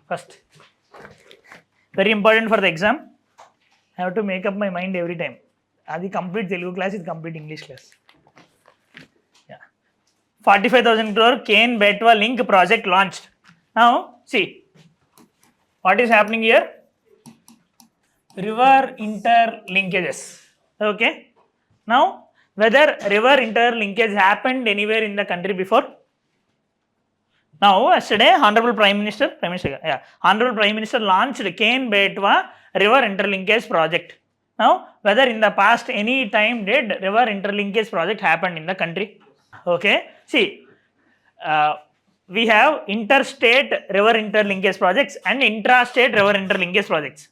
first. Very important for the exam. I have to make up my mind every time. Adi complete Telugu class, is complete English class. Yeah. 45,000 crore Ken-Betwa link project launched. Now, see, what is happening here? River interlinkages. Okay. Now, whether river interlinkage happened anywhere in the country before? Now, yesterday, Honorable Prime Minister launched Ken-Betwa river interlinkage project. Now, whether in the past any time did river interlinkage project happened in the country? Okay. See, we have interstate river interlinkage projects and intrastate river interlinkage projects.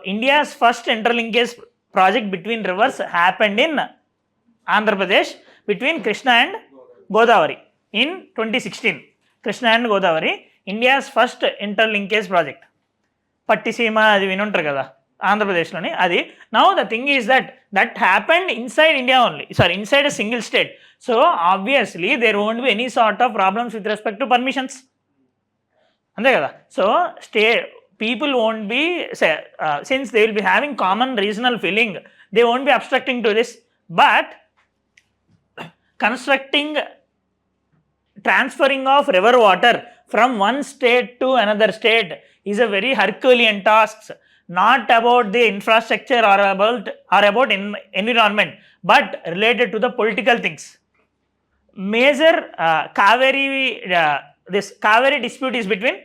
India's first interlinkage project between rivers happened in Andhra Pradesh between Krishna and Godavari in 2016. Krishna and Godavari, India's first interlinkage project. Pattisima, adi vinuntaru kada, Andhra Pradesh loni adi. Now the thing is that happened inside India only. Sorry, inside a single state. So obviously there won't be any sort of problems with respect to permissions. Ante kada. So people won't be, since they will be having common regional feeling, they won't be obstructing to this. But transferring of river water from one state to another state is a very Herculean task, not about the infrastructure or about environment, but related to the political things. Major this Kaveri dispute is between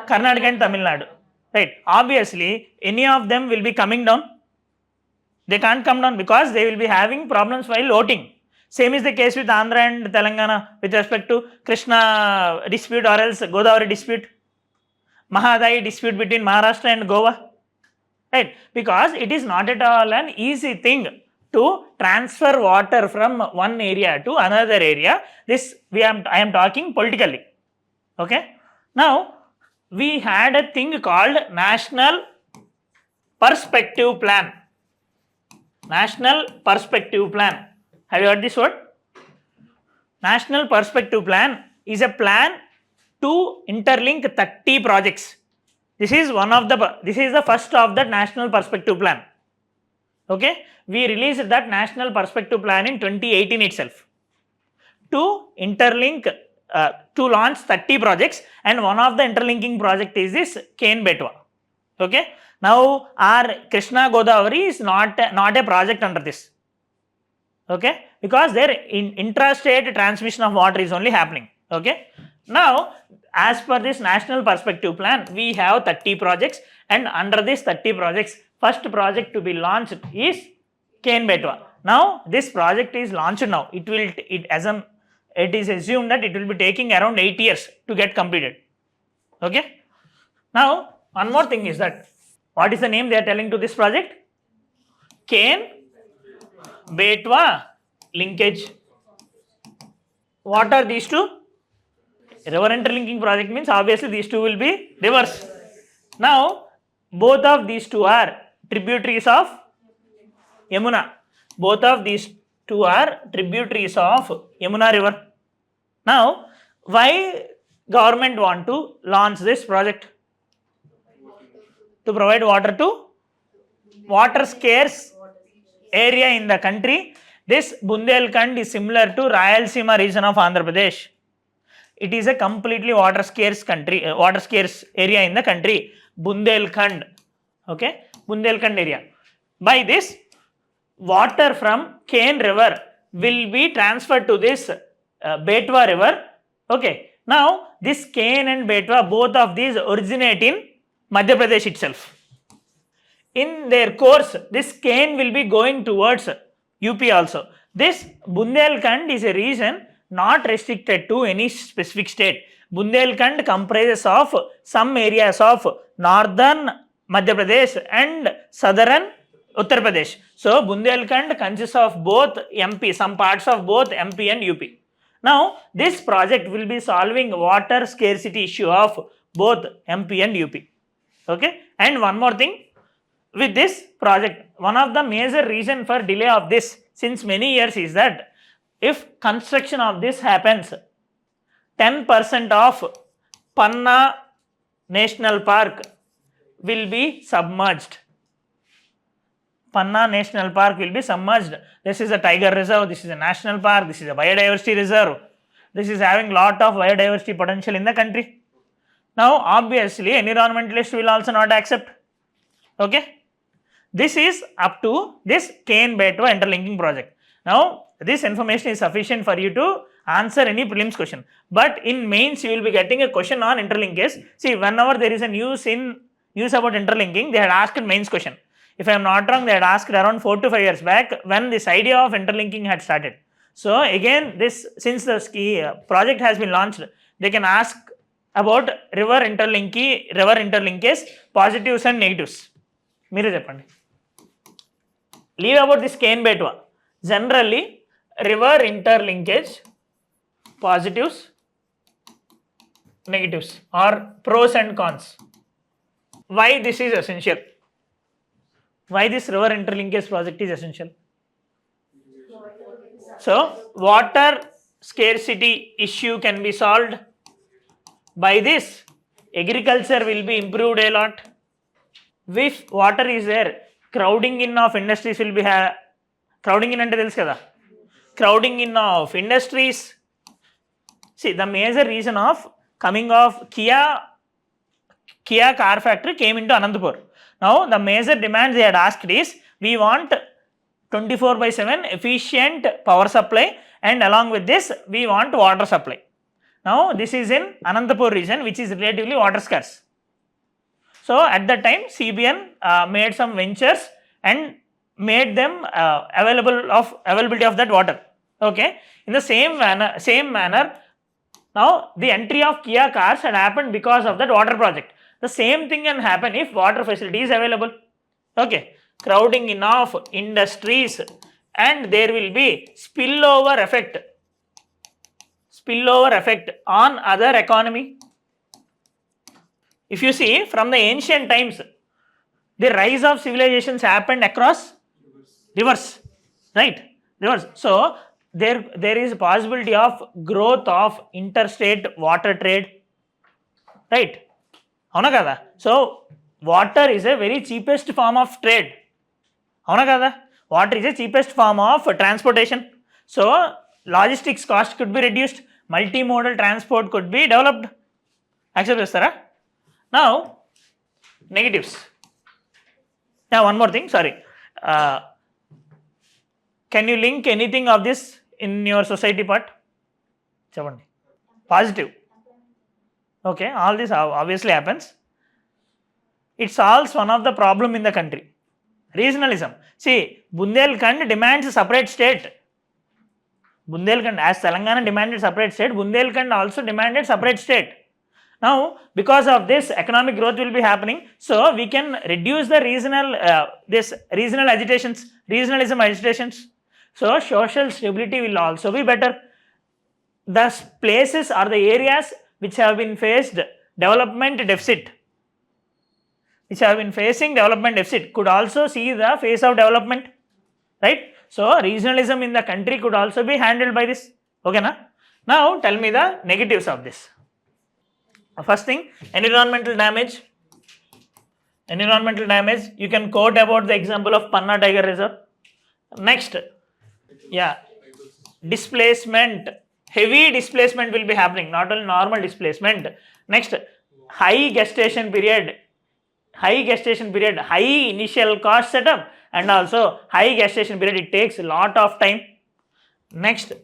Karnataka and Tamil Nadu. Right. Obviously, any of them will be coming down. They can't come down because they will be having problems while voting. Same is the case with Andhra and Telangana with respect to Krishna dispute or else Godavari dispute. Mahadayi dispute between Maharashtra and Goa. Right. Because it is not at all an easy thing to transfer water from one area to another area. I am talking politically. Okay. Now, we had a thing called National Perspective Plan. National Perspective Plan. Have you heard this word? National Perspective Plan is a plan to interlink 30 projects. This is the first of the National Perspective Plan. Okay, we released that National Perspective Plan in 2018 itself to interlink, to launch 30 projects, and one of the interlinking project is this Ken-Betwa. Okay, now our Krishna Godavari is not a project under this. Okay, because their intrastate transmission of water is only happening. Okay, now as per this National Perspective Plan, we have 30 projects, and under this 30 projects, first project to be launched is Ken-Betwa. Now this project is launched now. It is assumed that it will be taking around 8 years to get completed. Okay. Now one more thing is that, what is the name they are telling to this project? Ken-Betwa linkage. What are these two? River interlinking project means obviously these two will be rivers. Now both of these two are tributaries of Yamuna. Both of these two are tributaries of Yamuna river. Now, why government want to launch this project? To provide water to water scarce area in the country. This Bundelkhand is similar to Rayalaseema region of Andhra Pradesh. It is a completely water scarce area in the country. Bundelkhand. Okay, Bundelkhand area. By this, water from Ken river will be transferred to this Betwa river. Okay, now this Ken and Betwa, both of these originate in Madhya Pradesh itself. In their course, this Ken will be going towards UP also. This Bundelkhand is a region not restricted to any specific state. Bundelkhand comprises of some areas of northern Madhya Pradesh and southern Uttar Pradesh. So Bundelkhand consists of both MP, some parts of both MP and UP. Now this project will be solving water scarcity issue of both MP and UP. Okay, and one more thing, with this project, one of the major reason for delay of this since many years is that if construction of this happens, 10% of Panna National Park will be submerged. Panna National Park will be submerged. This is a tiger reserve, this is a national park, this is a biodiversity reserve. This is having lot of biodiversity potential in the country. Now, obviously, environmentalists will also not accept. Okay. This is up to this Ken-Betwa interlinking project. Now, this information is sufficient for you to answer any prelims question. But in mains, you will be getting a question on interlinkage. See, whenever there is a news about interlinking, they had asked mains question. If I am not wrong, they had asked around 4 to 5 years back when this idea of interlinking had started. So again, since the project has been launched, they can ask about river interlinkage, positives and negatives. Mere cheppandi. Leave about this Ken-Betwa. Generally, river interlinkage, positives, negatives, or pros and cons. Why this is essential? Why this river interlinkage project is essential? So, water scarcity issue can be solved. By this, agriculture will be improved a lot. If water is there, crowding in of industries will be crowding in ante telusu kada. Crowding in of industries. See, the major reason of coming of Kia car factory came into Anantapur. Now, the major demand they had asked is, we want 24/7 efficient power supply, and along with this, we want water supply. Now, this is in Anantapur region, which is relatively water scarce. So, at that time, CBN made some ventures and made them availability of that water. Okay. In the same manner, now the entry of Kia cars had happened because of that water project. The same thing can happen if water facility is available. Okay. Crowding in of industries, and there will be spillover effect on other economy. If you see, from the ancient times, the rise of civilizations happened across rivers, right? Rivers. So, there is a possibility of growth of interstate water trade, right? Avuna kada? So, water is a very cheapest form of trade. Avuna kada? Water is a cheapest form of transportation. So, logistics cost could be reduced, multimodal transport could be developed. Accept chestara? Now, negatives. Now, one more thing, sorry. Can you link anything of this in your society part? Chavandi. Positive. Okay, all this obviously happens. It solves one of the problem in the country. Regionalism. See, Bundelkhand demands a separate state. Bundelkhand, as Telangana demanded separate state, Bundelkhand also demanded separate state. Now, because of this, economic growth will be happening. So, we can reduce the regional agitations, regionalism agitations. So, social stability will also be better. The places or the areas which have been faced development deficit, could also see the phase of development, right? So, regionalism in the country could also be handled by this. Okay, na? Now, tell me the negatives of this. First thing, environmental damage. Environmental damage, you can quote about the example of Panna Tiger Reserve. Next, displacement, heavy displacement will be happening, not only normal displacement. Next, high gestation period, high initial cost setup, and also high gestation period, it takes a lot of time. Next, the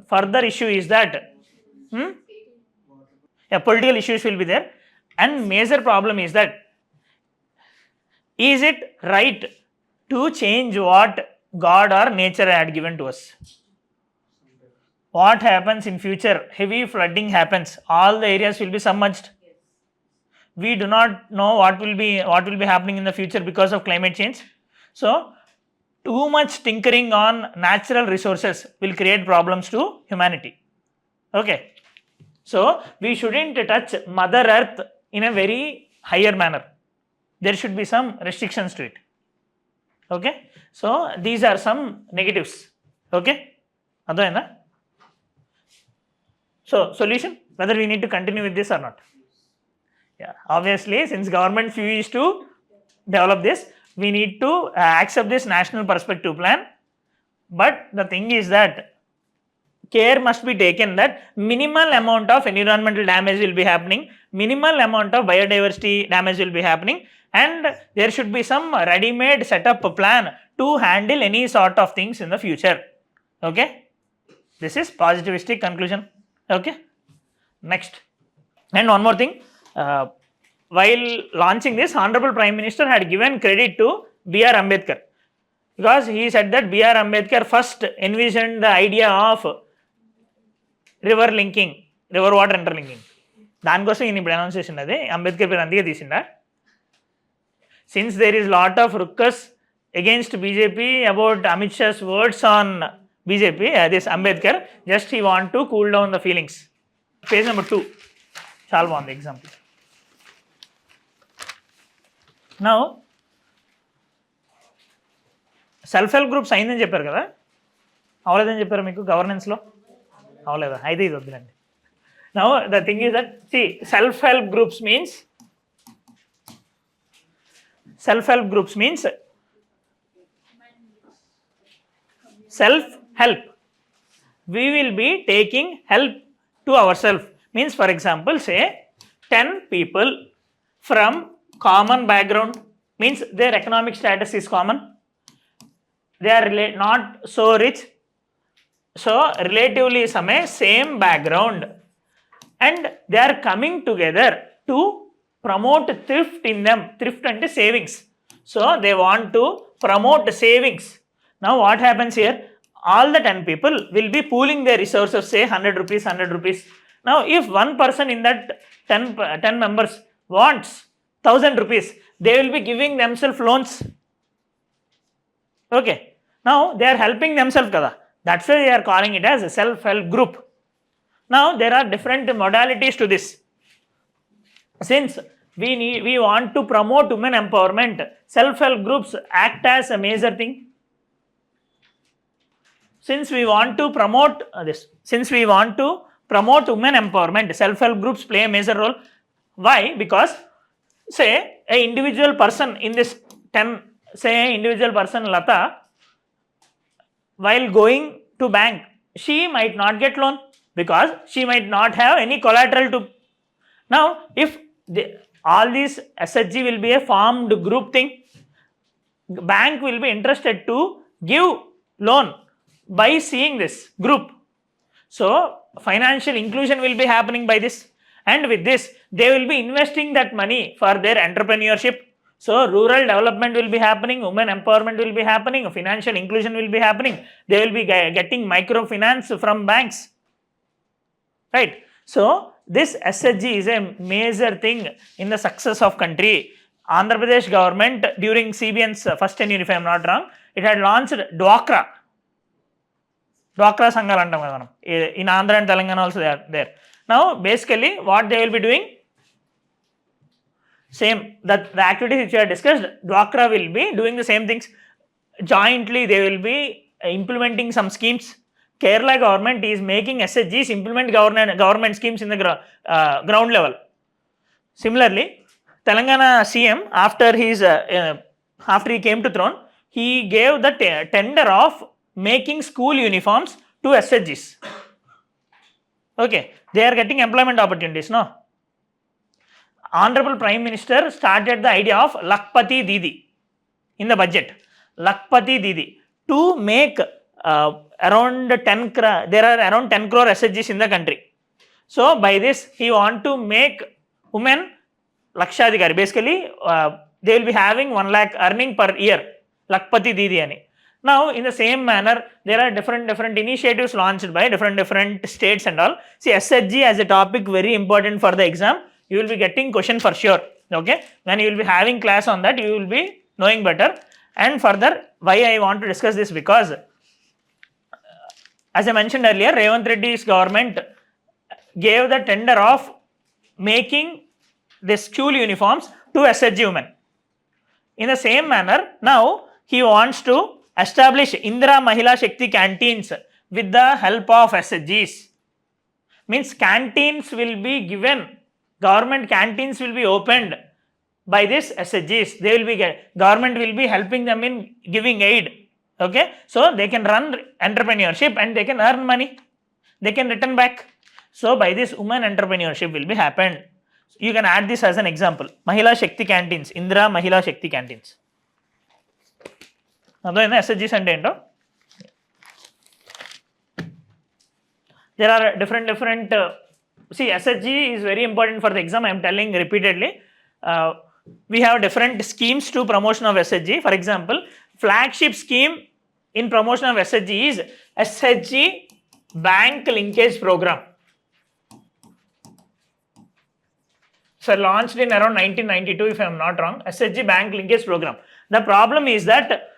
further issue is that political issues will be there, and major problem is that, is it right to change what God or nature had given to us? What happens in future? Heavy flooding happens, all the areas will be submerged. We do not know what will be happening in the future because of climate change. So, too much tinkering on natural resources will create problems to humanity. Okay. So, we shouldn't touch Mother Earth in a very higher manner. There should be some restrictions to it. Okay. So, these are some negatives. Okay. So solution, whether we need to continue with this or not. Yeah, obviously, since government view is to develop this, we need to accept this national perspective plan. But the thing is that care must be taken that minimal amount of environmental damage will be happening, minimal amount of biodiversity damage will be happening, and there should be some ready-made setup plan to handle any sort of things in the future. Okay, this is positivistic conclusion. Okay, next, and one more thing, while launching this, Honorable Prime Minister had given credit to B.R. Ambedkar, because he said that B.R. Ambedkar first envisioned the idea of river linking, river water interlinking. దానికోసం ఈయన ఇప్పుడు announce చేసింది అది అంబేద్కర్ పేరు అందుకే తీసిండా. Since there is lot of ruckus against BJP about Amit Shah's words on BJP, this Ambedkar, just he want to cool down the feelings. Page number 2, చాలా బాగుంది example. Now, self help groups అయిందని చెప్పారు కదా, అవలేదని చెప్పారు మీకు గవర్నెన్స్లో, అవలేదా? అయితే ఇది వద్దులండి. Now the thing is that, see, self-help groups means self-help. We will be taking help to ourselves. Means, for example, say 10 people from common background, means their economic status is common. They are not so rich, so relatively same background, and they are coming together to promote thrift in them. Thrift ante savings, so they want to promote savings. Now what happens here, all the 10 people will be pooling their resources, say 100 rupees. Now if one person in that 10 members wants 1000 rupees, they will be giving themselves loans. Okay, now they are helping themselves kada, that's why they are calling it as a self-help group. Now there are different modalities to this. Since we want to promote women empowerment, self-help groups act as a major thing. Since we want to promote women empowerment, self-help groups play a major role. Why? Because say a individual person in this 10, say individual person Lata, while going to bank, she might not get loan because she might not have any collateral to. Now if all these SHG will be a formed group thing, bank will be interested to give loan by seeing this group. So financial inclusion will be happening by this, and with this they will be investing that money for their entrepreneurship. So rural development will be happening, women empowerment will be happening, financial inclusion will be happening. They will be getting microfinance from banks, right? So this SHG is a major thing in the success of country. Andhra Pradesh government during CBN's first tenure, if I am not wrong, it had launched Dwakra సంఘాలు అంటాం కదా మనం, in Andhra and Telangana also they are there. Now basically what they will be doing, same, that the activities which we have discussed, Dwakra will be doing the same things. Jointly they will be implementing some schemes. Kerala government is making SHGs implement government schemes in the ground level. Similarly, Telangana CM, after he came to throne, he gave the tender of making school uniforms to SHGs. Okay, they are getting employment opportunities, no? Honorable Prime Minister started the idea of Lakhpati Didi in the budget. Lakhpati Didi, to make around 10 crore, there are around 10 crore SHGs in the country. So by this he want to make women Lakshadhikari. Basically they will be having 1 lakh earning per year, Lakhpati Didi ani. Now in the same manner there are different initiatives launched by different states and all. See, SHG as a topic very important for the exam. You will be getting question for sure. Okay, when you will be having class on that, you will be knowing better. And further, why I want to discuss this, because as I mentioned earlier, Revanth Reddy's government gave the tender of making the school uniforms to SHG women. In the same manner, now he wants to establish Indira Mahila Shakti canteens with the help of SHGs. Means canteens will be given, government canteens will be opened by this SHGs. They will be government will be helping them in giving aid. Okay, so they can run entrepreneurship and they can earn money. They can return back. So by this, women entrepreneurship will be happened. You can add this as an example. Mahila Shakti canteens, Indira Mahila Shakti canteens. SHGs and ento. There are different see, SHG is very important for the exam. I am telling repeatedly. We have different schemes to promotion of SHG. For example, flagship scheme in promotion of SHG is SHG Bank Linkage Program. So launched in around 1992, if I am not wrong, SHG Bank Linkage Program. The problem is that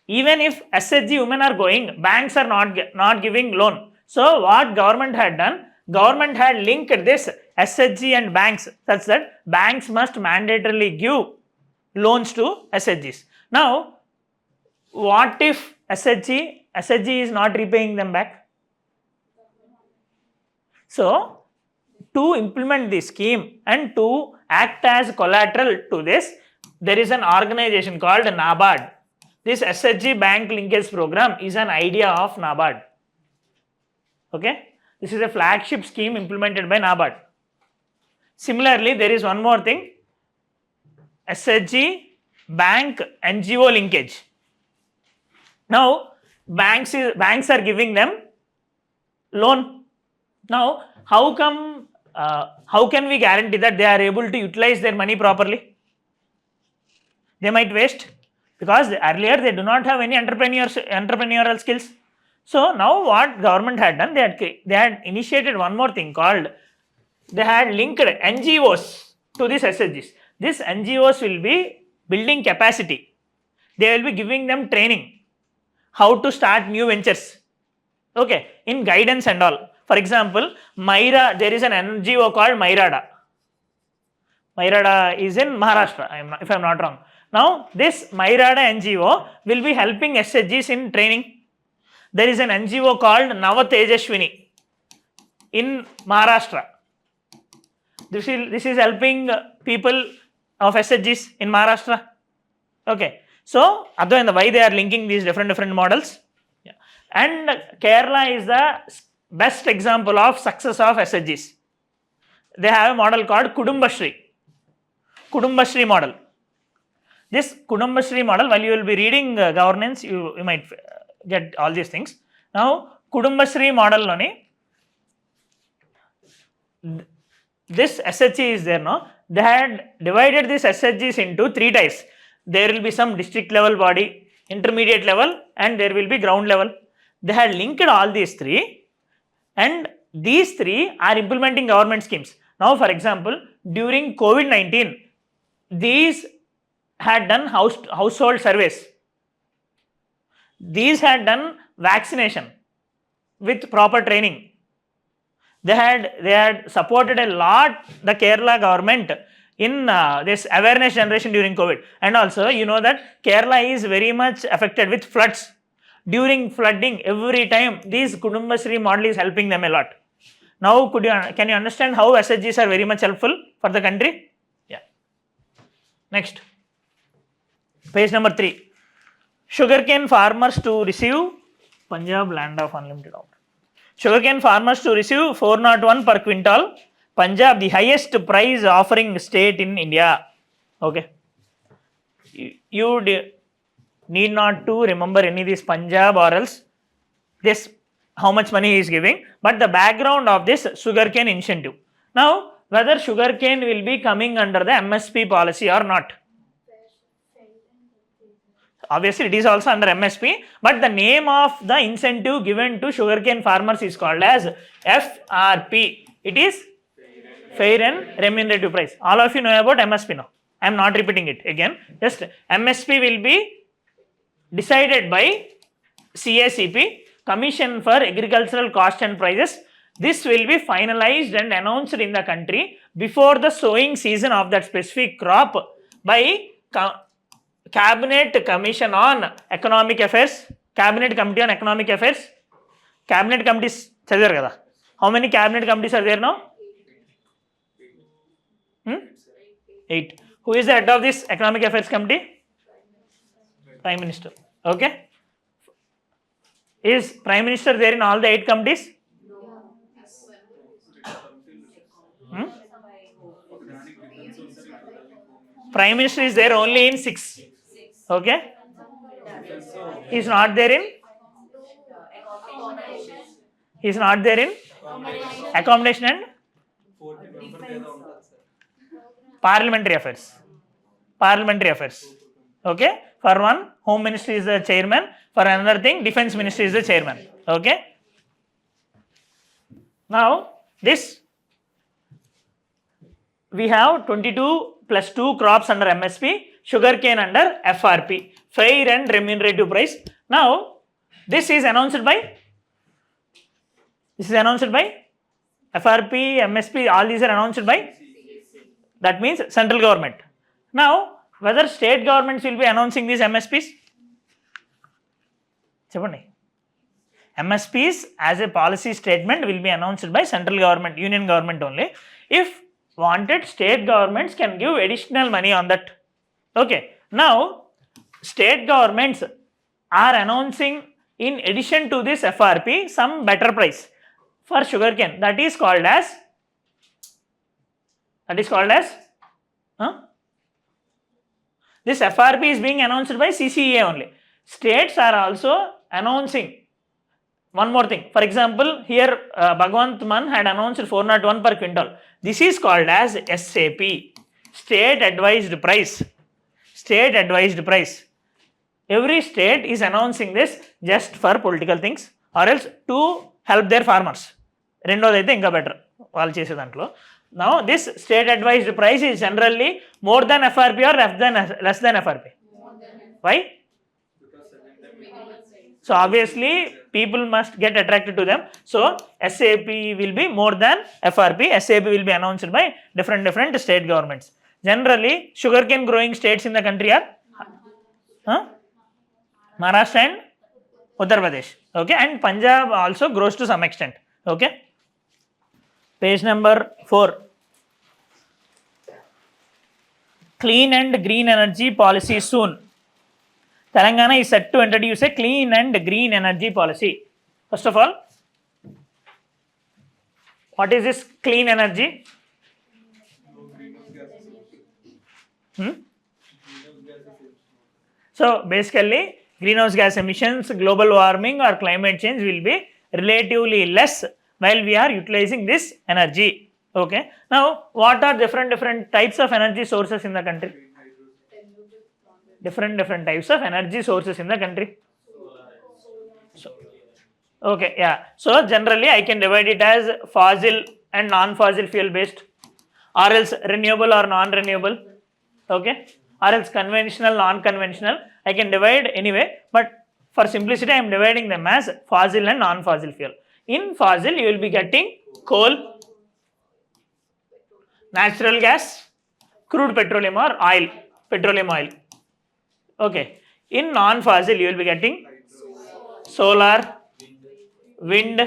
even if SHG women are going, banks are not giving loan. So what government had done, government had linked this SHG and banks such that banks must mandatorily give loans to SHGs. Now, what if SHG is not repaying them back? So, to implement this scheme and to act as collateral to this, there is an organization called NABARD. This SHG Bank Linkage Program is an idea of NABARD. Okay, this is a flagship scheme implemented by NABARD. Similarly, there is one more thing, SHG Bank NGO Linkage. Now, banks are giving them loan. Now, how can we guarantee that they are able to utilize their money properly? They might waste because earlier they do not have any entrepreneurial skills. So now what government had done, they had initiated one more thing called, they had linked NGOs to these SHGs. These NGOs will be building capacity. They will be giving them training, how to start new ventures. Okay, in guidance and all. For example, there is an NGO called Mairada. Mairada is in Maharashtra, if I am not wrong. Now, this Mairada NGO will be helping SHGs in training. There is an NGO called Navatejashwini in Maharashtra. This is helping people of SHGs in Maharashtra. Okay, so why they are linking these different models. Yeah. And Kerala is the best example of success of SHGs. They have a model called Kudumbashri model. This Kudumbashri model, while you will be reading governance, you might get all these things. Now, Kudumbashri model loni, this SHG is there, no? They had divided these SHGs into 3 types. There will be some district level body, intermediate level, and there will be ground level. They had linked all these 3, and these 3 are implementing government schemes. Now, for example, during COVID-19, these had done household surveys. These had done vaccination with proper training. They had supported a lot the Kerala government in this awareness generation during COVID. And also, you know that Kerala is very much affected with floods. During flooding, every time, this Kudumbashri model is helping them a lot. Now, can you understand how SHGs are very much helpful for the country? Yeah. Next. Page number 3. Sugarcane farmers to receive Punjab land of unlimited output. Sugarcane farmers to receive 401 per quintal. Punjab, the highest price offering state in India. Okay. You need not to remember any of this Punjab or else this how much money he is giving, but the background of this sugarcane incentive. Now, whether sugarcane will be coming under the MSP policy or not. Obviously, it is also under MSP, but the name of the incentive given to sugarcane farmers is called as FRP. It is fair and remunerative price. All of you know about MSP now. I am not repeating it again. Just MSP will be decided by CACP, Commission for Agricultural Cost and Prices. This will be finalized and announced in the country before the sowing season of that specific crop by Cabinet Commission on Economic Affairs, Cabinet Committee on Economic Affairs. Cabinet Committees చదివారు కదా, How many cabinet committees are there now? 8. Who is the head of this Economic Affairs Committee? Prime Minister. Okay. Is Prime Minister there in all the 8 committees? Prime Minister is there only in 6. Okay. He is not there in accommodation and parliamentary affairs. Okay. For one, Home Ministry is the chairman. For another thing, Defense Ministry is the chairman. Okay. Now this we have 22 plus 2 crops under MSP, sugarcane under FRP, fair and remunerative price. Now this is announced by FRP, MSP, all these are announced by, that means central government. Now whether state governments will be announcing these MSPs? MSPs as a policy statement will be announced by central government, union government only. If wanted, state governments can give additional money on that. Okay. Now state governments are announcing in addition to this FRP some better price for sugarcane. That is called as this FRP is being announced by CCEA only. States are also announcing one more thing. For example, here Bhagwant Mann had announced 401 per quintal. This is called as SAP, State Advised Price. Every state is announcing this just for political things or else to help their farmers. రెండోదైతే ఇంకా better వాళ్ళు చేసే దాంట్లో. Now this state advised price is generally more than FRP or less than FRP. Why? So obviously people must get attracted to them. So SAP will be more than FRP. SAP will be announced by different state governments. Generally sugarcane growing states in the country are Maharashtra and Uttar Pradesh. Okay, and Punjab also grows to some extent. Okay. Page number 4. Clean and green energy policy soon. Telangana is set to introduce a clean and green energy policy. First of all, what is this clean energy? So basically greenhouse gas emissions, global warming or climate change will be relatively less while we are utilizing this energy. Okay. Now what are different types of energy sources in the country? Different types of energy sources in the country. So, okay, yeah. So generally I can divide it as fossil and non-fossil fuel based, or else renewable or non-renewable. Okay, or else conventional, non-conventional. I can divide anyway, but for simplicity I am dividing them as fossil and non-fossil fuel. In fossil you will be getting coal, natural gas, crude petroleum or petroleum oil. Okay. In non-fossil you will be getting solar, wind,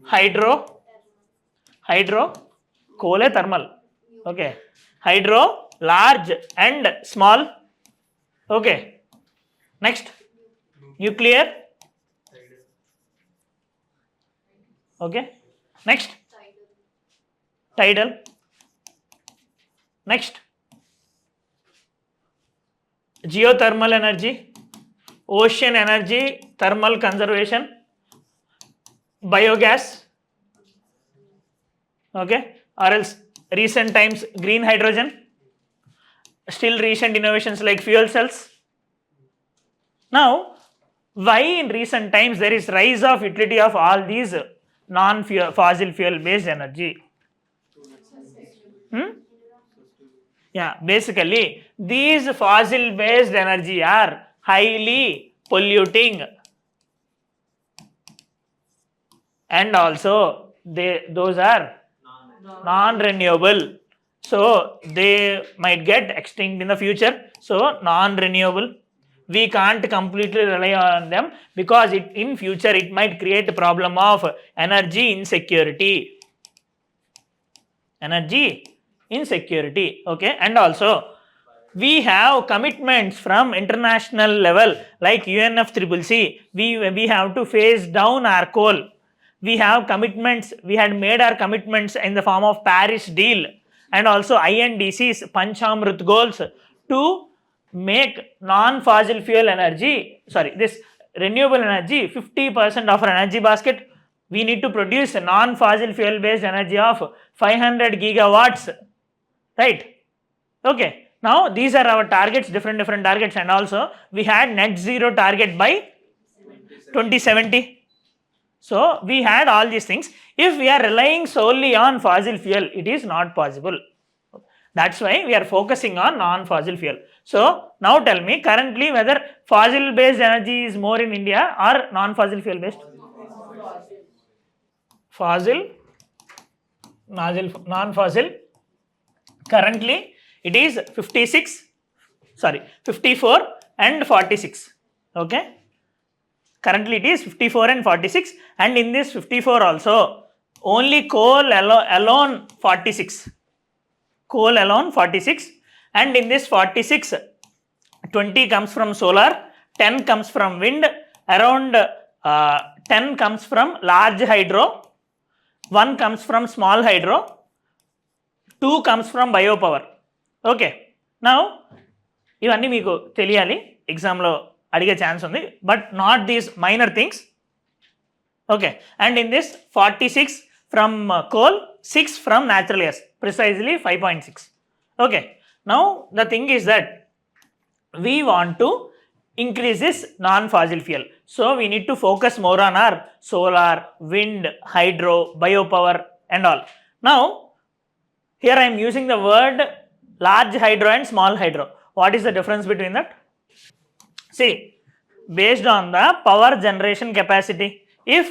hydro, coal is thermal. Okay. Hydro, large and small. Okay. Next, nuclear. Okay. Next, tidal. Next, geothermal energy, ocean energy, thermal conservation, biogas. Okay. Or else recent times green hydrogen, still recent innovations like fuel cells. Now why in recent times there is rise of utility of all these non-fossil fuel based energy? Yeah, basically these fossil based energy are highly polluting and also those are non-renewable, so they might get extinct in the future. So non-renewable. we can't completely rely on them because in future it might create a problem of energy insecurity. Okay, and also we have commitments from international level like UNFCCC. We have to phase down our coal. We have commitments. We had made our commitments in the form of Paris deal and also INDC's Panchamrit goals to make non-fossil fuel energy, this renewable energy 50% of our energy basket. We need to produce a non-fossil fuel based energy of 500 gigawatts, right? Okay, now these are our targets, different targets, and also we had net zero target by 2070. So we had all these things. If we are relying solely on fossil fuel, it is not possible. That's why we are focusing on non-fossil fuel. So now tell me currently whether fossil based energy is more in India or non-fossil fuel based? Non-fossil. Currently it is 54 and 46. Okay. Currently it is 54 and 46, and in this 54 also only coal alone 46. And in this 46, 20 comes from solar, 10 comes from wind, around 10 comes from large hydro, 1 comes from small hydro, 2 comes from biopower. Okay. Now, ఇవన్నీ మీకు తెలియాలి, ఎగ్జామ్లో అడిగే chance ఉంది, but not these minor things. Okay, and in this 46 from coal, 6 from natural gas, precisely 5.6. Okay, now the thing is that we want to increase this non-fossil fuel, so we need to focus more on our solar, wind, hydro, biopower and all. Now here I am using the word large hydro and small hydro. What is the difference between that? See, based on the power generation capacity, if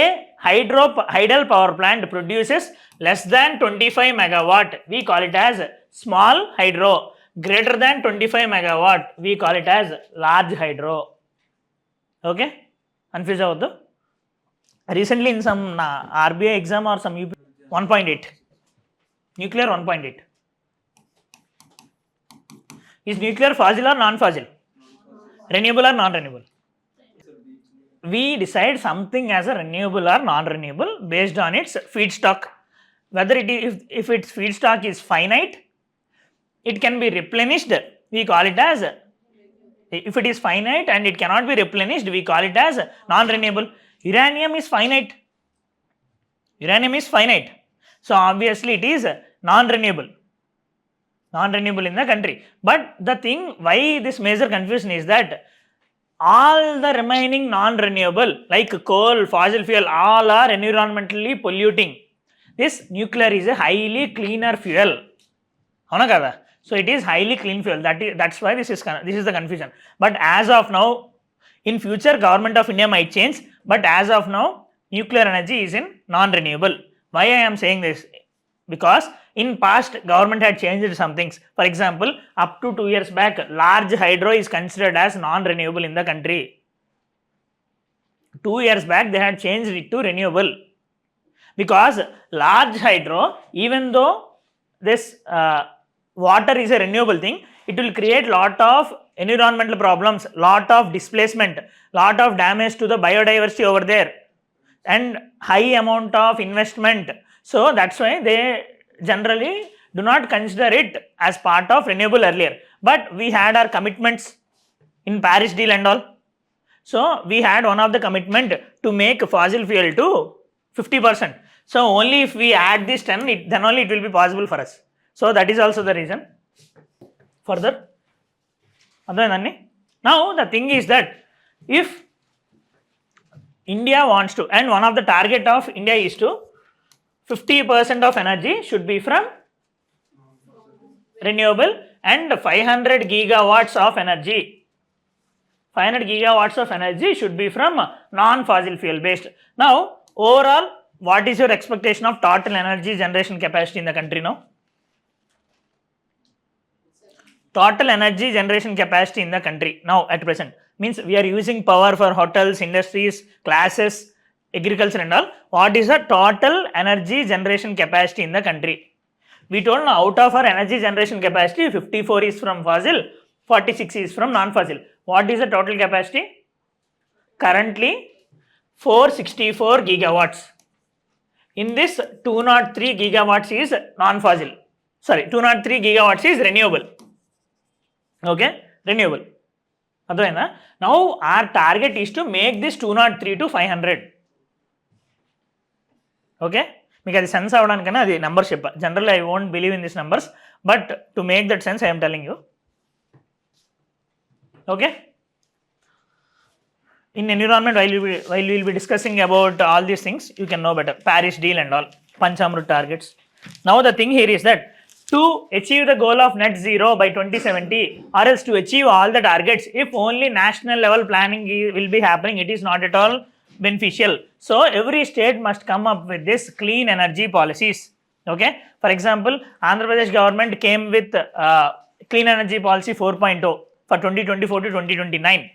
a hydel power plant produces less than 25 megawatt, we call it as small hydro. Greater than 25 megawatt, we call it as large hydro. Okay, confuse avuddu. Recently in some RBI exam or some UP 1.8, nuclear 1.8. Is nuclear fossil or non-fossil? Renewable or non-renewable? We decide something as a renewable or non-renewable based on its feedstock. Whether it is, if its feedstock is finite, it can be replenished, we call it as, if it is finite and it cannot be replenished, we call it as non-renewable. Uranium is finite. So obviously it is non-renewable in the country. But the thing why this major confusion is that all the remaining non-renewable like coal, fossil fuel, all are environmentally polluting. This nuclear is a highly cleaner fuel. Avuna kada? So it is highly clean fuel. That's why this is the confusion. But as of now, in future government of India might change, but as of now nuclear energy is in non-renewable. Why I am saying this? Because in past government had changed some things. For example, up to 2 years back, large hydro is considered as non-renewable in the country. 2 years back they had changed it to renewable, because large hydro, even though this water is a renewable thing, it will create lot of environmental problems, lot of displacement, lot of damage to the biodiversity over there, and high amount of investment. So that's why they generally do not consider it as part of renewable earlier. But we had our commitments in Paris deal and all. So we had one of the commitment to make fossil fuel to 50%. So only if we add this 10, then only it will be possible for us. So that is also the reason. Further, now the thing is that if India wants to, and one of the target of India is to 50% of energy should be from renewable and 500 gigawatts of energy. 500 gigawatts of energy should be from non-fossil fuel based. Now, overall, what is your expectation of total energy generation capacity in the country now? total energy generation capacity in the country now at present. Means we are using power for hotels, industries, classes, agriculture and all. What is the total energy generation capacity in the country? We told now out of our energy generation capacity, 54 is from fossil, 46 is from non-fossil. What is the total capacity? Currently 464 gigawatts. In this 203 gigawatts is non-fossil. Sorry, 203 gigawatts is renewable. Okay, renewable. Now our target is to make this 203 to 500. Okay, because sense avadanikana adi numbers cheppa. Generally I won't believe in these numbers, but to make that sense I am telling you. Okay. In environment, while we will be discussing about all these things, you can know better. Paris deal and all, Panchamrit targets. Now the thing here is that to achieve the goal of net zero by 2070, or else to achieve all the targets, if only national level planning will be happening, it is not at all beneficial. So every state must come up with this clean energy policies. Okay. For example, Andhra Pradesh government came with clean energy policy 4.0 for 2024 to 2029.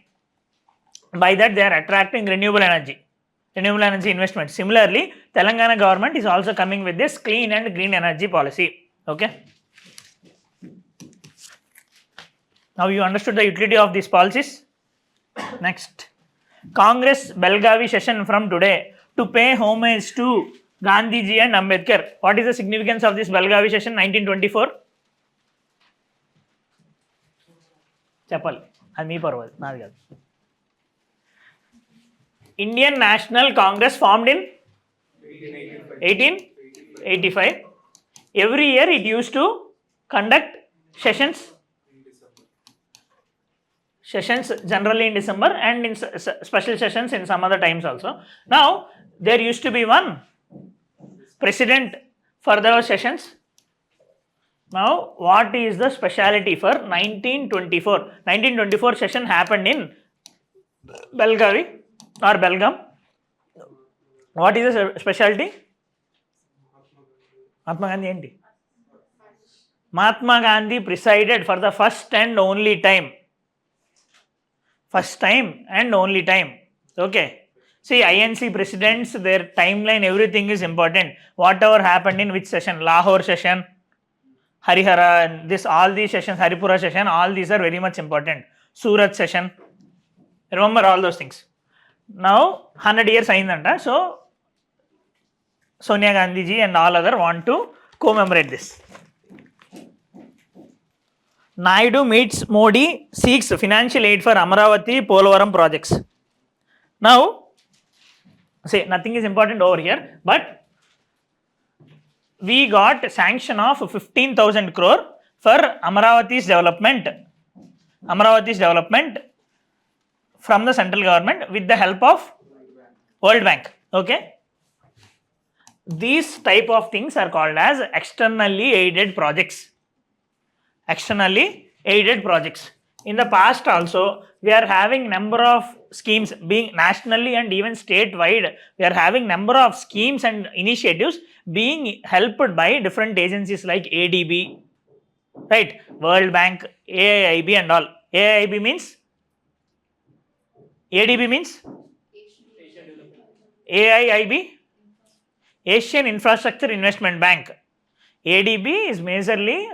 By that they are attracting renewable energy investment. Similarly, Telangana government is also coming with this clean and green energy policy. Okay. Now you understood the utility of these policies. Next, Congress Belagavi session from today to pay homage to Gandhiji and Ambedkar. What is the significance of this Belagavi session 1924? Chapal, అది మీ పర్వాలేదు నాది కాదు. Indian National Congress formed in 1885. Every year it used to conduct sessions generally in December and in special sessions in some other times also. Now there used to be one president for those sessions. Now what is the speciality for 1924? 1924 session happened in Belagavi or Belgaum. What is the specialty? Mahatma Gandhi enti? Mahatma Gandhi presided for the first and only time. First time and only time. Okay. See, INC presidents, their timeline, everything is important. Whatever happened in which session, Lahore session, Harihara, and this, all these sessions, Haripura session, all these are very much important. Surat session. Remember all those things. Now 100 years ayindanta, so Sonia Gandhi ji and all other want to commemorate this. Naidu meets Modi, seeks financial aid for Amaravati, Polavaram projects. Now say nothing is important over here, but we got sanction of 15,000 crore for Amaravati's development from the central government with the help of World Bank. Okay. These type of things are called as externally aided projects. In the past also, we are having number of schemes being nationally and even statewide. We are having number of schemes and initiatives being helped by different agencies like ADB, right? World Bank, AIIB and all. AIIB means? ADB means? AIIB? Asian Infrastructure Investment Bank. ADB is majorly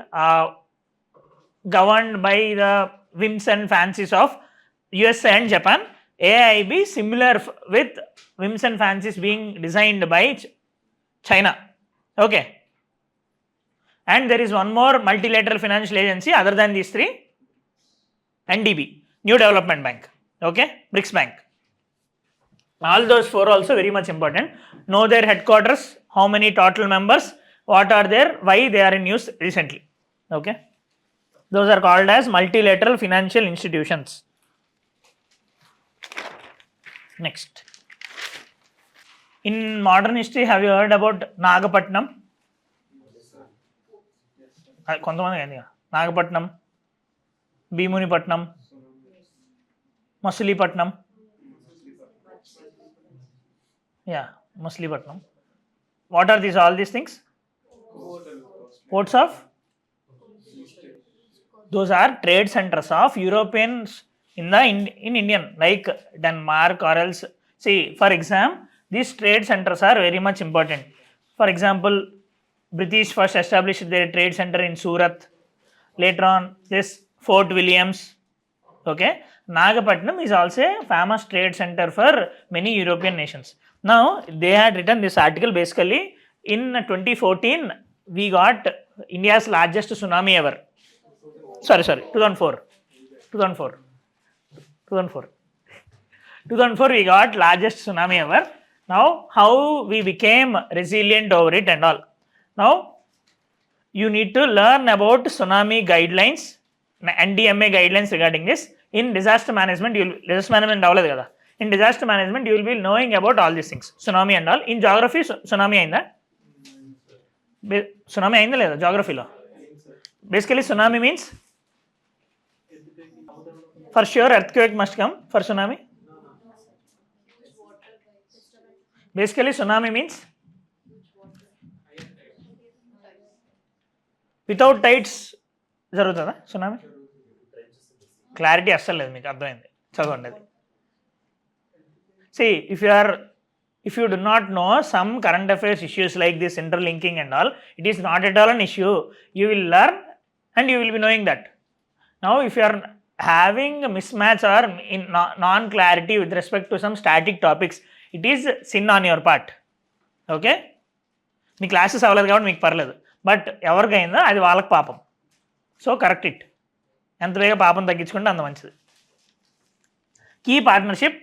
governed by the whims and fancies of USA and Japan. AIIB similar with whims and fancies being designed by China. Okay. And there is one more multilateral financial agency other than these three, NDB, New Development Bank. Okay, BRICS Bank. All those four also very much important. Know their headquarters, how many total members, what are there, why they are in use recently. Okay. Those are called as multilateral financial institutions. Next. In modern history, have you heard about Nagapattinam? Nagapattinam, Bhimunipatnam, Masulipattnam. Yeah, Masulipattnam. What are these? All these things? Ports of? those are trade centers of Europeans in Indian, like Denmark or else. See, for example, these trade centers are very much important. For example, British first established their trade center in Surat. Later on, this Fort Williams. Okay, Nagapattinam is also a famous trade center for many European nations. Now, they had written this article basically in 2014. We got India's largest tsunami ever. Sorry, 2004. 2004 we got largest tsunami ever. Now, how we became resilient over it and all. Now, you need to learn about tsunami guidelines, NDMA guidelines regarding this. In disaster management, in disaster management, you will be knowing about all these things. Tsunami and all. In geography, tsunami ainda? Tsunami ainda leda geography lo. Basically, tsunami means for sure earthquake must come for tsunami. Basically, tsunami means without tides జరుగుతుందా tsunami? Clarity అస్సలు లేదు, మీకు అర్థమైంది, చదవండి అది. See, if you do not know some current affairs issues like this interlinking and all, it is not at all an issue. You will learn and you will be knowing that. Now, if you are having a mismatch or in non-clarity with respect to some static topics, it is sin on your part. Okay? మీ classes అవ్వలేదు కాబట్టి మీకు పర్లేదు, but ఎవరికైందో అది వాళ్ళకి పాపం. So correct it. ఎంత వేగా పాపం తగ్గించుకుంటే అంత మంచిది. Key partnership.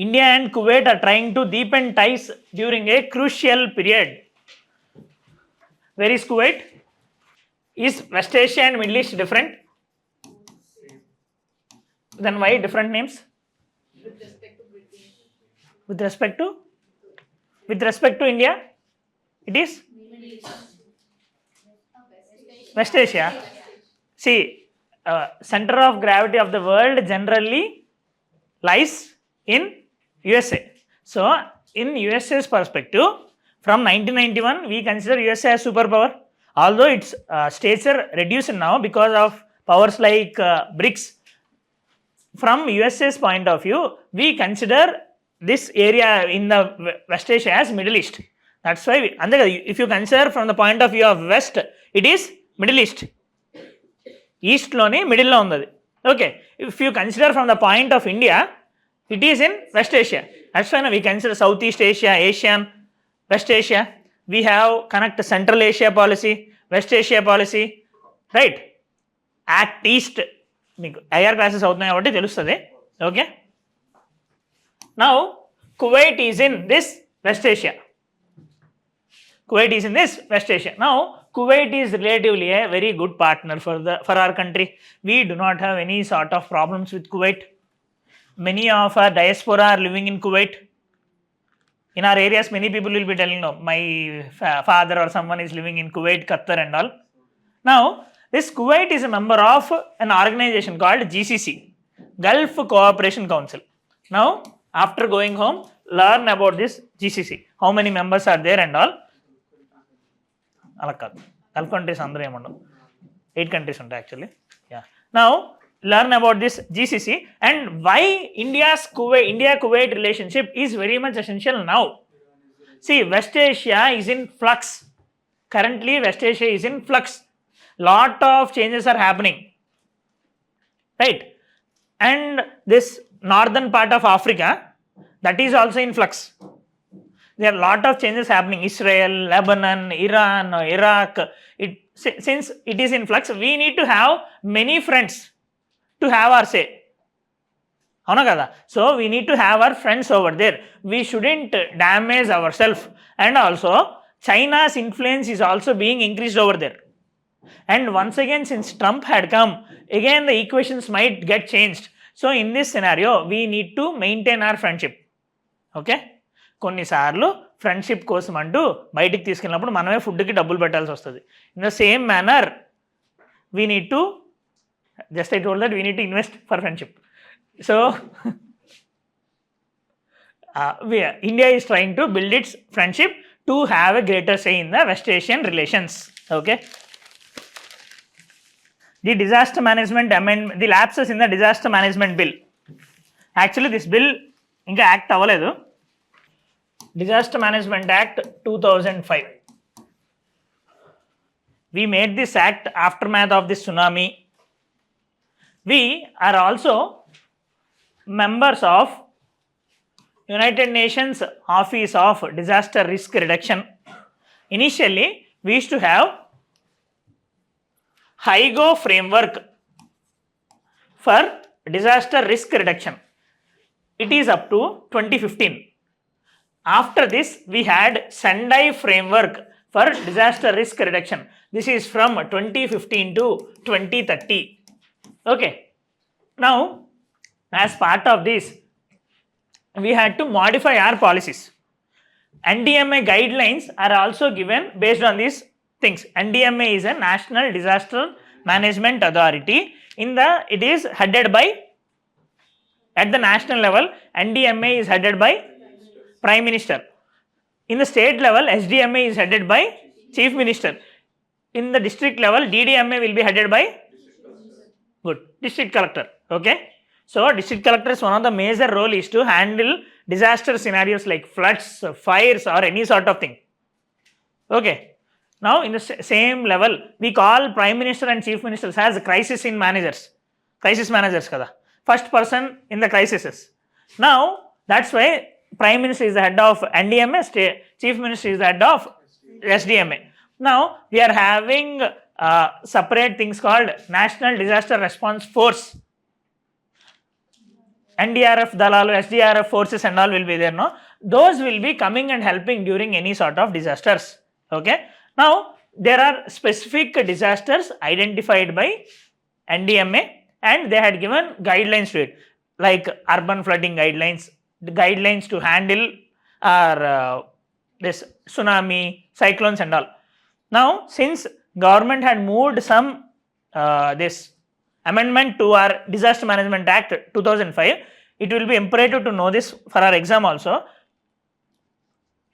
India and Kuwait are trying to deepen ties during a crucial period. Where is Kuwait? Is West Asia and Middle East different? Then why different names? With respect to India, it is West Asia. See, center of gravity of the world generally lies in USA. So, in USA's perspective, from 1991, we consider USA as superpower. Although its stature reduced now because of powers like BRICS, from USA's point of view, we consider this area in the West Asia as Middle East. That's why, if you consider from the point of view of West, it is Middle East. East loni middle lo undi. Okay, if you consider from the point of India, it is in West Asia. That's why we consider Southeast Asia, ASEAN, West Asia. We have connect Central Asia policy, West Asia policy, right? Act East. మీకు IR classes అవుతున్నాయి కాబట్టి తెలుస్తుంది. Okay, now Kuwait is in this west Asia. Now, Kuwait is relatively a very good partner for our country. We do not have any sort of problems with Kuwait. Many of our diaspora are living in Kuwait. In our areas, many people will be telling, no, my father or someone is living in Kuwait, Qatar and all. Now, this Kuwait is a member of an organization called GCC, Gulf Cooperation Council. Now, after going home, learn about this GCC. How many members are there and all. అలా కాదు, Gulf countries అందరూ ఏమఉండవు, 8 countries ఉంటాయి actually. Yeah, now learn about this GCC and why India-Kuwait relationship is very much essential now. See, West Asia is in flux. Currently, West Asia is in flux. Lot of changes are happening, right? And this northern part of Africa, that is also in flux. There are a lot of changes happening. Israel, Lebanon, Iran, Iraq. Since it is in flux, we need to have many friends to have our say. అవునా కదా? So we need to have our friends over there. We shouldn't damage ourselves. And also, China's influence is also being increased over there. And once again, since Trump had come, again the equations might get changed. So in this scenario, we need to maintain our friendship. Okay? కొన్నిసార్లు friendship కోసం అంటూ బయటికి తీసుకెళ్ళినప్పుడు మనమే ఫుడ్కి డబ్బులు పెట్టాల్సి వస్తుంది. In the same manner we need to just I told that we need to invest for friendship. So India is trying to build it's friendship to have a greater say in the west Asian relations. Okay, the disaster management amendment, the lapses in the disaster management bill. Actually, this bill inka act avaledu. Disaster Management Act 2005. We made this act aftermath of this tsunami. We are also members of United Nations Office of Disaster Risk Reduction. Initially, we used to have HIGO framework for disaster risk reduction. It is up to 2015. After this, we had Sendai framework for disaster risk reduction. This is from 2015 to 2030. Okay. Now, as part of this, we had to modify our policies. NDMA guidelines are also given based on these things. NDMA is a National Disaster Management Authority. It is headed by, at the national level, NDMA is headed by Prime Minister. In the state level, SDMA is headed by Chief Minister. In the district level, DDMA will be headed by District Collector. Okay. So, District Collector's one of the major role is to handle disaster scenarios like floods, fires or any sort of thing. Okay. Now, in the same level, we call Prime Minister and Chief Ministers as crisis managers. Crisis managers kada. First person in the crises. Now, that's why Prime Minister is the head of NDMA, Chief Minister is the head of SDMA. Now, we are having separate things called National Disaster Response Force. NDRF, Dalalu, SDRF forces and all will be there, no? Those will be coming and helping during any sort of disasters. Okay. Now, there are specific disasters identified by NDMA and they had given guidelines to it, like urban flooding guidelines, the guidelines to handle this tsunami, cyclones and all. Now, since government had moved some this amendment to our Disaster Management Act 2005, it will be imperative to know this for our exam also.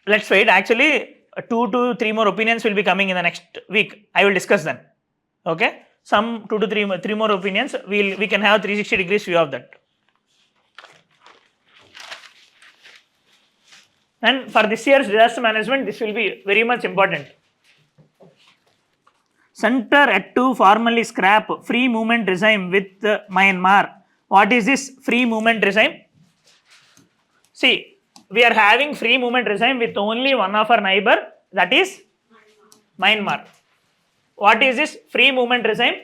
Let's wait. Actually, 2 to 3 more opinions will be coming in the next week. I will discuss them. Okay. Some 2 to 3 more opinions. We can have 360 degrees view of that. And for this year's disaster management, this will be very much important. Center at to formally scrap free movement regime with Myanmar. What is this free movement regime? See, we are having free movement regime with only one of our neighbor, that is Myanmar. What is this free movement regime?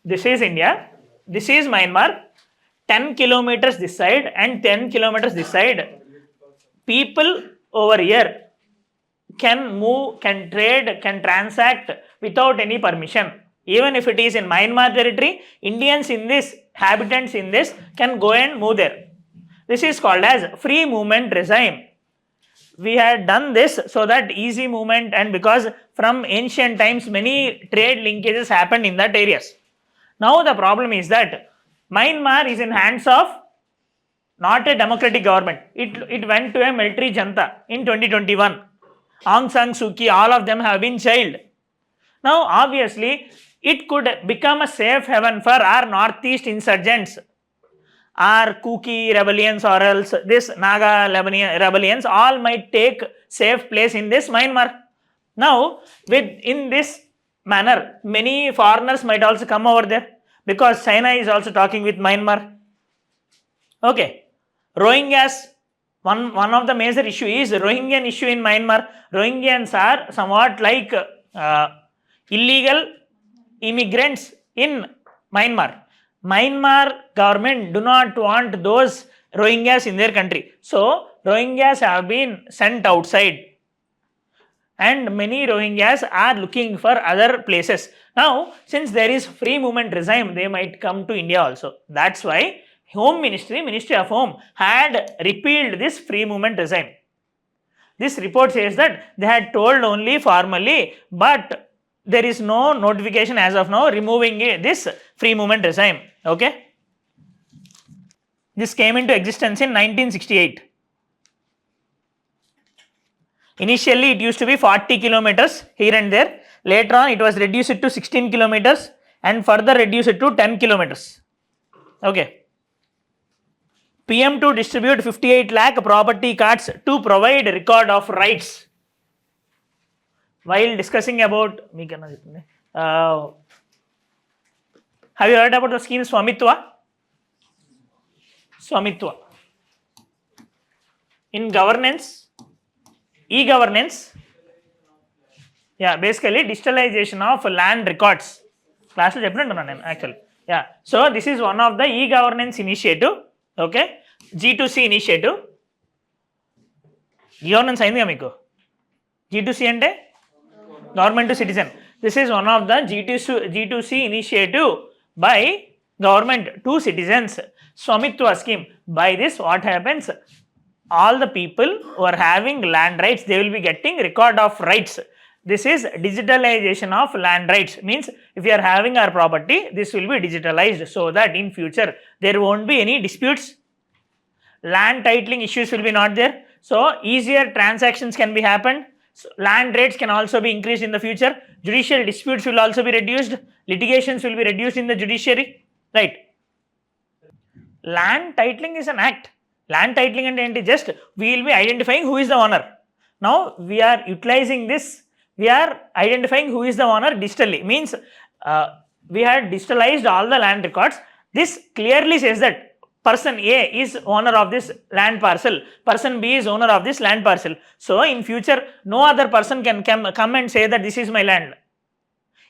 This is India. This is Myanmar. 10 kilometers this side and 10 kilometers this side. People over here can move, can trade, can transact without any permission. Even if it is in Myanmar territory, Indians in this, habitants in this can go and move there. This is called as free movement regime. We had done this so that easy movement, and because from ancient times many trade linkages happened in that areas. Now the problem is that Myanmar is in hands of not a democratic government. It went to a military junta in 2021. Aung San Suu Kyi, all of them have been jailed. Now, obviously, it could become a safe haven for our northeast insurgents, our Kuki rebellions or else this Naga rebellions, all might take safe place in this Myanmar. Now, in this manner, many foreigners might also come over there because China is also talking with Myanmar. Okay. Rohingyas, one of the major issue is Rohingyan issue in Myanmar. Rohingyans are somewhat like illegal immigrants in Myanmar. Myanmar government do not want those Rohingyas in their country. So, Rohingyas have been sent outside and many Rohingyas are looking for other places. Now, since there is free movement regime, they might come to India also. That's why Ministry of Home had repealed this free movement regime. This report says that they had told only formally, but there is no notification as of now removing this free movement regime. Okay. This came into existence in 1968. Initially, it used to be 40 kilometers here and there. Later on, it was reduced to 16 kilometers and further reduced to 10 kilometers. Okay. PM to distribute 58 lakh property cards to provide record of rights. While discussing about, have you heard about the scheme Swamitwa? Swamitwa. In governance, e-governance, yeah, basically digitalization of land records. Class actually. Yeah. So this is one of the e-governance initiative. Okay. G2C initiative. Governance aindi meeku. G2C ante government to citizen. This is one of the G2C initiative by government to citizens. Swamitwa scheme. By this, what happens? All the people who are having land rights, they will be getting record of rights. This is digitalization of land rights. Means if you are having our property, this will be digitalized so that in future there won't be any disputes. Land titling issues will be not there. So easier transactions can be happened. So land rates can also be increased in the future. Judicial disputes will also be reduced. Litigations will be reduced in the judiciary. Right. Land titling is an act. Land titling and just we will be identifying who is the owner. Now we are utilizing this. We are identifying who is the owner digitally. Means we had digitalized all the land records. This clearly says that person A is owner of this land parcel. Person B is owner of this land parcel. So in future, no other person can come and say that this is my land.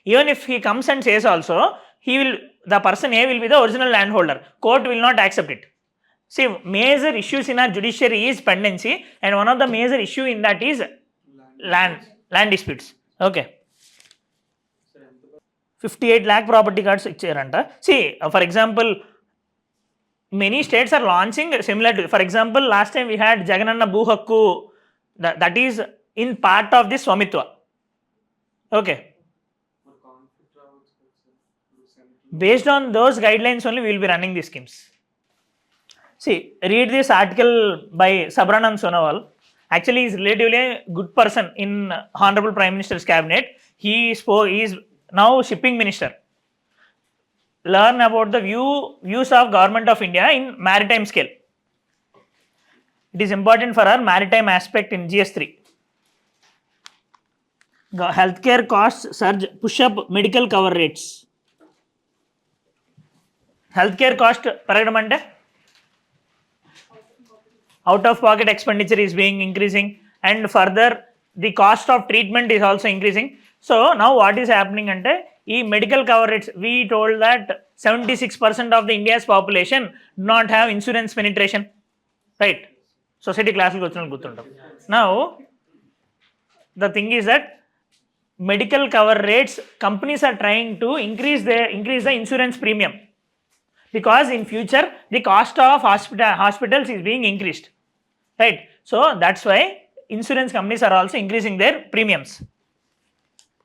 Even if he comes and says also, the person A will be the original landholder. Court will not accept it. See, major issues in our judiciary is pendency, and one of the major issue in that is land disputes. Okay. 58 lakh property cards ichcheranta. See, for example, many states are launching similar to, for example, last time we had Jagananna Bhoo Hakku, that is in part of this Swamitwa. Okay. Based on those guidelines only, we will be running these schemes. See, read this article by Sarbananda Sonowal. Actually, he is relatively a good person in Honorable Prime Minister's cabinet. He is now shipping minister. Learn about the views of Government of India in maritime scale. It is important for our maritime aspect in GS3. Healthcare costs surge, push up medical cover rates. Healthcare cost paragamante. Out of pocket expenditure is being increasing, and further the cost of treatment is also increasing. So now what is happening ante, medical cover rates, we told that 76% of the India's population do not have insurance penetration, right? Society class. Now the thing is that medical cover rates, companies are trying to increase the insurance premium, because in future the cost of hospitals is being increased, right? So that's why insurance companies are also increasing their premiums.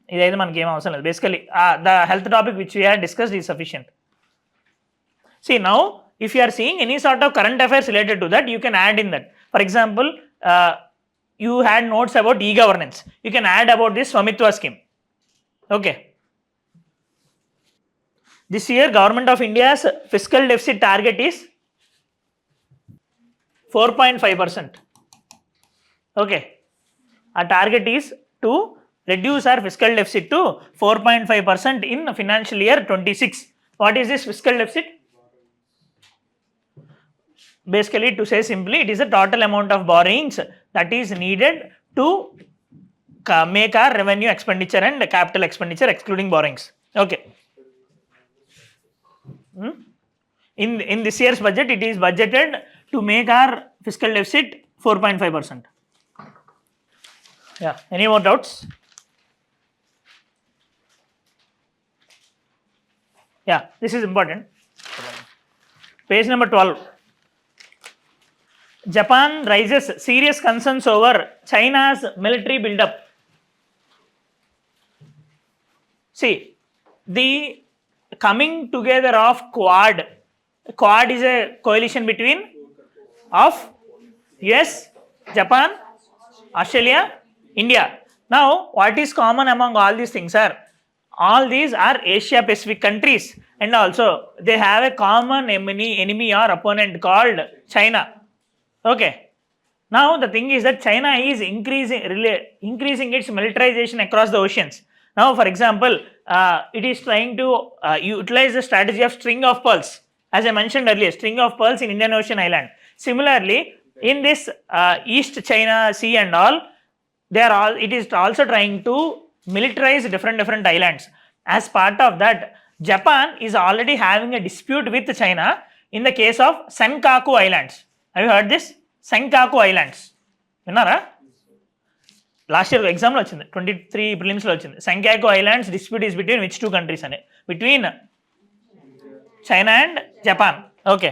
Basically, the health topic which we had discussed is sufficient. See, now if you are seeing any sort of current affairs related to that, you can add in that. For example, you had notes about e-governance. You can add about this Swamitwa scheme. Okay. This year, Government of India's fiscal deficit target is 4.5%. Okay. Our target is to reduce our fiscal deficit to 4.5% in financial year 26. What is this fiscal deficit? Basically, to say simply, it is the total amount of borrowings that is needed to make our revenue expenditure and capital expenditure excluding borrowings. Okay. In this year's budget, it is budgeted to make our fiscal deficit 4.5%. Yeah. Any more doubts? Yeah. This is important. Page number 12. Japan raises serious concerns over China's military buildup. See, the coming together of Quad. Quad is a coalition between of US, Japan, Australia, India. Now, what is common among all these things are, all these are Asia Pacific countries, and also they have a common enemy or opponent called China. Okay. Now the thing is that China is increasing its militarization across the oceans. Now, for example, it is trying to utilize the strategy of string of pearls, as I mentioned earlier, string of pearls in Indian Ocean island. Similarly, in this East China Sea and all, it is also trying to militarize different islands. As part of that, Japan is already having a dispute with China in the case of Senkaku Islands. Have you heard this? Senkaku Islands. విన్నారా? Last year ఎగ్జామ్లో వచ్చింది, 23 ప్రిలిమ్స్లో వచ్చింది. Senkaku Islands dispute is between which two countries అని? Between China and Japan. Okay,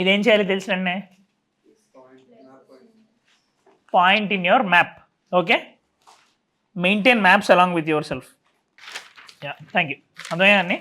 ఇదేం చేయాలి తెలిసినండి? Point in your map. Okay, maintain maps along with yourself. Yeah, thank you. అర్థమయ్యా అండి?